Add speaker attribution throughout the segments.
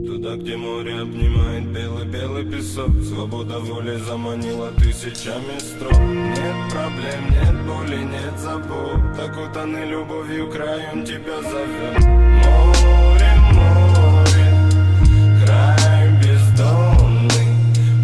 Speaker 1: Туда, где море обнимает белый-белый песок, свобода воли заманила тысячами строк. Нет проблем, нет боли, нет забот, окутанный любовью краем тебя зовет. Море, море, край бездонный,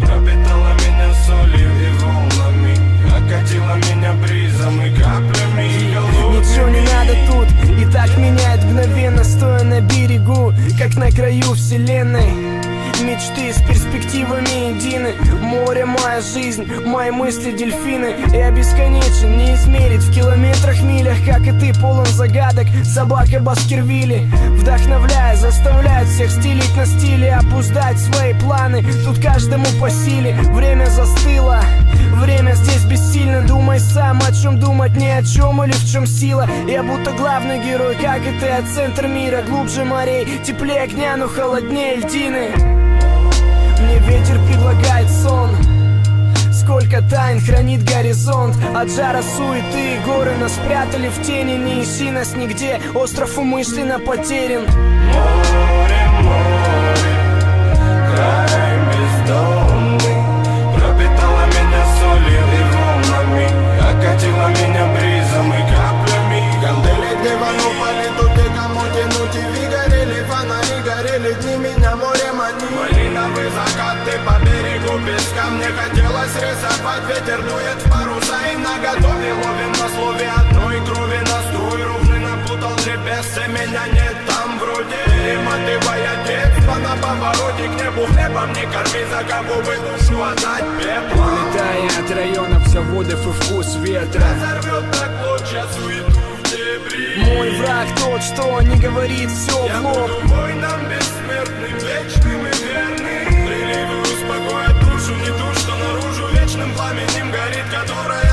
Speaker 1: пропитала меня солью и волнами, окатила меня бризом и каплями, и голубыми.
Speaker 2: Ничего не надо тут, и так меняет мгновенно, стоя на берегу, как на краю вселенной. Мечты с перспективами едины. Море — моя жизнь, мои мысли — дельфины. Я бесконечен, не измерить в километрах, милях, как и ты, полон загадок. Собака Баскервилли вдохновляя, заставляет всех стелить на стиле, обуздать свои планы. Тут каждому по силе. Время застыло, время здесь бессильно. Думай сам, о чем думать, ни о чем или в чем сила. Я будто главный герой, как и ты, а центр мира. Глубже морей, теплее огня, но холоднее льдины. Мне ветер предлагает сон. Сколько тайн хранит горизонт. От жара суеты горы нас спрятали в тени. Не ищи нас нигде, остров умышленно потерян.
Speaker 1: Море, море, край бездонный, пропитала меня солью и волнами, окатила меня бризом и каплями. Кандели дивану палиту, ты кому тянуть, и ви горели, фонари горели, дни меня море мани. Малиновый закат, ты по берегу песка, мне хотелось рисовать, ветер дует в паруса и наготове. Ловим на слове одной крови, настрой ровный напутал GPS, меня нет там вроде. Перематывая детство на повороте к небу, хлебом не корми, за кого бы душу отдать пеплом.
Speaker 2: Улетая от районов заводов и вкус ветра,
Speaker 1: Разорвет так клочья суету в дебри.
Speaker 2: мой враг тот, что не говорит все
Speaker 1: Я
Speaker 2: в лоб.
Speaker 1: буду воином бессмертным, вечным и верным. Приливы успокоят душу, не ту, что наружу вечным пламенем горит, которая